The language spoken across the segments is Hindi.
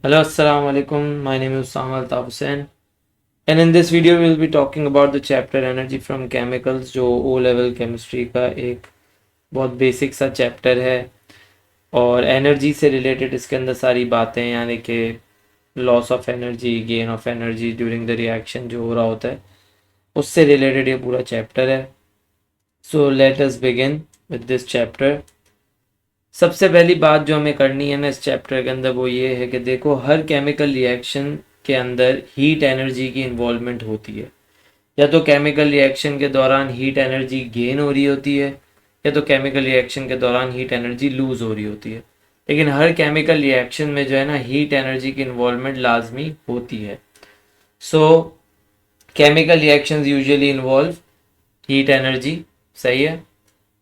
Hello, Assalamu alaikum. My name is Usama Altaf Hussain, and in this video we will be talking about the chapter Energy from Chemicals, जो O level chemistry का एक बहुत बेसिक सा चैप्टर है और एनर्जी से रिलेटेड इसके अंदर सारी बातें, यानी कि loss of energy, gain of energy during the reaction जो हो रहा होता है, उससे रिलेटेड ये पूरा चैप्टर है. So let us begin with this chapter. सबसे पहली बात जो हमें करनी है ना इस चैप्टर के अंदर, वो ये है कि देखो, हर केमिकल रिएक्शन के अंदर हीट एनर्जी की इन्वॉल्वमेंट होती है. या तो केमिकल रिएक्शन के दौरान हीट एनर्जी गेन हो रही होती है, या तो केमिकल रिएक्शन के दौरान हीट एनर्जी लूज हो रही होती है. लेकिन हर केमिकल रिएक्शन में जो है ना, हीट एनर्जी की इन्वॉल्वमेंट लाजमी होती है. सो chemical reactions usually involve heat energy. सही है.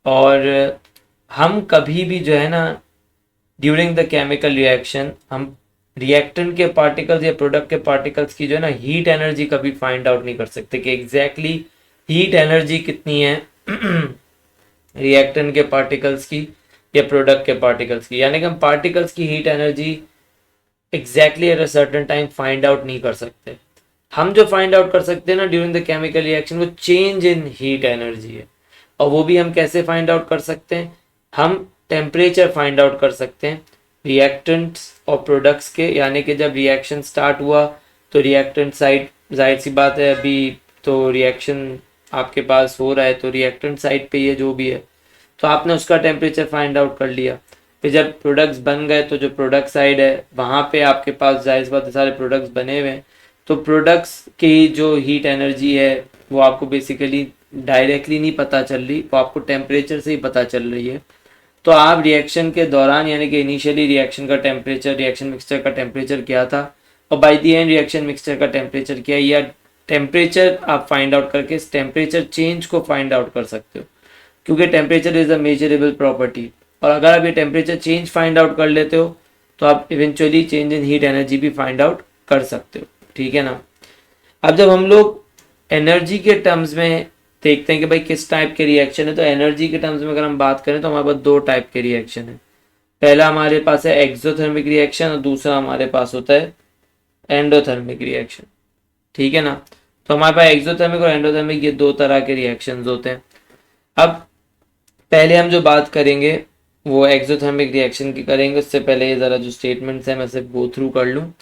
और हम कभी भी जो है ना, ड्यूरिंग द केमिकल रिएक्शन, हम रिएक्टेंट के पार्टिकल्स या प्रोडक्ट के पार्टिकल्स की जो है ना हीट एनर्जी कभी फाइंड आउट नहीं कर सकते कि एग्जैक्टली हीट एनर्जी कितनी है रिएक्टेंट के पार्टिकल्स की या प्रोडक्ट के पार्टिकल्स की. यानी कि हम पार्टिकल्स की heat energy exactly at a certain time find out नहीं कर सकते. हम जो फाइंड आउट कर सकते हैं ना ड्यूरिंग द केमिकल रिएक्शन, वो चेंज इन हीट एनर्जी है. और वो भी हम कैसे फाइंड आउट कर सकते हैं? हम टेम्परेचर फाइंड आउट कर सकते हैं रिएक्टेंट्स और प्रोडक्ट्स के. यानी कि जब रिएक्शन स्टार्ट हुआ तो रिएक्टेंट साइड, जाहिर सी बात है अभी तो रिएक्शन आपके पास हो रहा है, तो रिएक्टेंट साइड पे ये जो भी है तो आपने उसका टेम्परेचर फाइंड आउट कर लिया. फिर जब प्रोडक्ट्स बन गए तो जो प्रोडक्ट साइड है वहाँ पे आपके पास जाहिर सी बात है सारे प्रोडक्ट्स बने हुए हैं, तो प्रोडक्ट्स की जो हीट एनर्जी है वो आपको बेसिकली डायरेक्टली नहीं पता चल रही, वो आपको टेम्परेचर से ही पता चल रही है. तो आप रिएक्शन के दौरान, यानी कि इनिशियली रिएक्शन का टेम्परेचर, रिएक्शन मिक्सचर का टेम्परेचर क्या था, और by the end reaction mixture का टेम्परेचर क्या है, या टेम्परेचर आप फाइंड आउट करके इस टेम्परेचर चेंज को फाइंड आउट कर सकते हो. क्योंकि temperature is a measurable property, और अगर आप ये टेम्परेचर चेंज फाइंड आउट कर लेते हो तो आप eventually change in heat energy भी फाइंड आउट कर सकते हो. ठीक है ना. अब जब हम लोग एनर्जी के टर्म्स में देखते हैं कि भाई किस टाइप के रिएक्शन है, तो एनर्जी के टर्म्स में अगर हम बात करें तो हमारे पास दो टाइप के रिएक्शन है. पहला हमारे पास है एक्सोथर्मिक रिएक्शन और दूसरा हमारे पास होता है एंडोथर्मिक रिएक्शन. ठीक है ना. तो हमारे पास एक्सोथर्मिक और एंडोथर्मिक ये दो तरह के रिएक्शंस होते हैं. अब पहले हम जो बात करेंगे वो एक्सोथर्मिक रिएक्शन की करेंगे. उससे पहले ये ज़रा जो स्टेटमेंट्स हैं मैं सिर्फ गो थ्रू कर लूँ.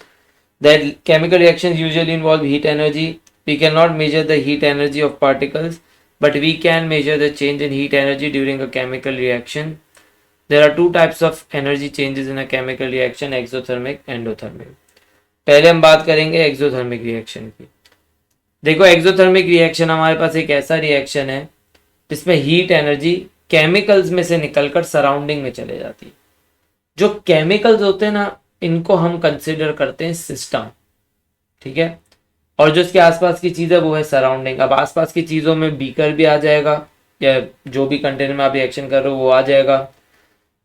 That chemical reactions usually involve heat energy. We cannot measure the heat energy of particles, but we can measure the change in heat energy during a chemical reaction. There are two types of energy changes in a chemical reaction: exothermic, endothermic. पहले हम बात करेंगे एक्सोथर्मिक रिएक्शन की. देखो, एक्सोथर्मिक रिएक्शन हमारे पास एक ऐसा रिएक्शन है जिसमें हीट एनर्जी केमिकल्स में से निकलकर सराउंडिंग में चले जाती है. जो केमिकल्स होते हैं ना, इनको हम कंसिडर करते हैं सिस्टम. ठीक है. और जो इसके आसपास की चीज़ है वो है सराउंडिंग. अब आसपास की चीज़ों में बीकर भी आ जाएगा, या जो भी कंटेनर में आप रिएक्शन कर रहे हो वो आ जाएगा.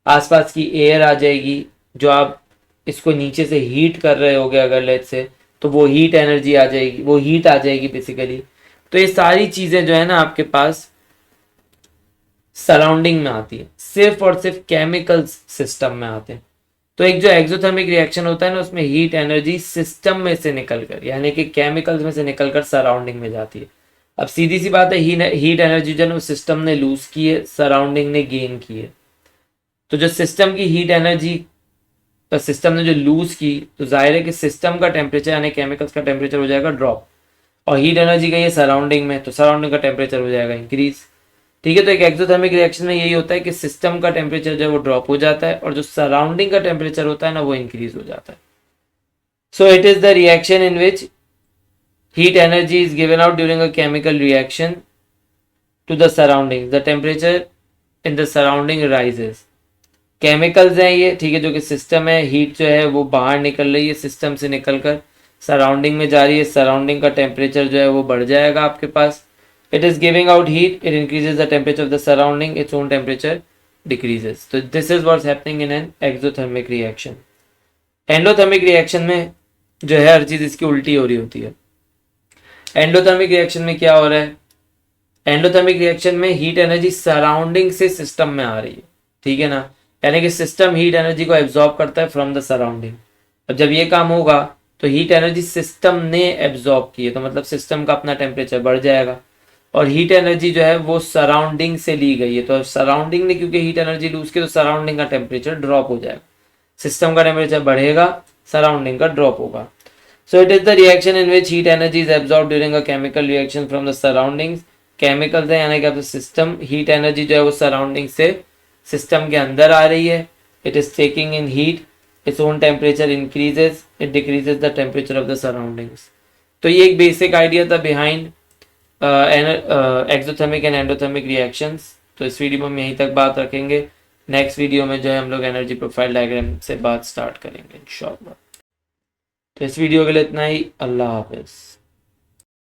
आसपास की एयर आ जाएगी, जो आप इसको नीचे से हीट कर रहे होगे अगर लेट से, तो वो हीट एनर्जी आ जाएगी, वो हीट आ जाएगी बेसिकली. तो ये सारी चीज़ें जो है ना आपके पास सराउंडिंग में आती है. सिर्फ और सिर्फ केमिकल्स सिस्टम में आते हैं. तो एक जो एक्सोथर्मिक रिएक्शन होता है ना, उसमें हीट एनर्जी सिस्टम में से निकलकर, यानी कि केमिकल्स में से निकलकर सराउंडिंग में जाती है. अब सीधी सी बात है, हीट एनर्जी जो है सिस्टम ने लूज की है, सराउंडिंग ने गेन की है. तो जो सिस्टम की हीट एनर्जी सिस्टम ने जो लूज की, तो जाहिर है कि सिस्टम का टेम्परेचर यानी केमिकल्स का टेम्परेचर हो जाएगा ड्रॉप, और हीट एनर्जी गई है सराउंडिंग में, तो सराउंडिंग का टेम्परेचर हो जाएगा इंक्रीज. ठीक है. तो एक एक्सोथर्मिक रिएक्शन में यही होता है कि सिस्टम का टेम्परेचर जो है वो ड्रॉप हो जाता है, और जो सराउंडिंग का टेम्परेचर होता है ना वो इंक्रीज हो जाता है. So it is the reaction in which heat energy is given out during a chemical reaction to the surrounding. The temperature in the surrounding rises. Chemicals हैं ये, ठीक है, जो कि सिस्टम है. हीट जो है वो बाहर निकल रही है सिस्टम से निकलकर सराउंडिंग में जा रही है. सराउंडिंग का टेम्परेचर जो है वो बढ़ जाएगा आपके पास. It is giving out heat, it increases the temperature of the surrounding, its own temperature decreases. So this is what's happening in an exothermic reaction. Endothermic reaction में जो है हर चीज़ इसकी उल्टी हो रही होती है. एंडोथर्मिक रिएक्शन में क्या हो रहा है? एंडोथर्मिक रिएक्शन में हीट एनर्जी सराउंडिंग से सिस्टम में आ रही है. ठीक है ना. यानी कि सिस्टम हीट एनर्जी को एब्जॉर्ब करता है फ्रॉम द सराउंडिंग. और जब ये काम होगा तो हीट एनर्जी सिस्टम ने एब्जॉर्ब की है, तो मतलब सिस्टम का अपना टेम्परेचर बढ़ जाएगा। और हीट एनर्जी जो है वो सराउंडिंग से ली गई है, तो सराउंडिंग ने क्योंकि हीट एनर्जी लूज की तो सराउंडिंग का टेम्परेचर ड्रॉप हो जाएगा, सिस्टम का टेम्परेचर बढ़ेगा, सराउंडिंग का ड्रॉप होगा। सो it is the reaction in which heat energy is absorb during a chemical reaction from the surroundings. Chemical है यानी कि अब सिस्टम, हीट एनर्जी जो है वो सराउंडिंग से सिस्टम के अंदर आ रही है, it is taking in heat, its own temperature increases, it decreases the temperature of the surroundings। तो ये एक बेसिक आइडिया था behind exothermic and endothermic reactions. तो इस वीडियो में हम यहीं तक बात रखेंगे, नेक्स्ट वीडियो में जो है हम लोग एनर्जी प्रोफाइल डायग्राम से बात स्टार्ट करेंगे इंशाल्लाह। तो इस वीडियो के लिए इतना ही, अल्लाह हाफिज़।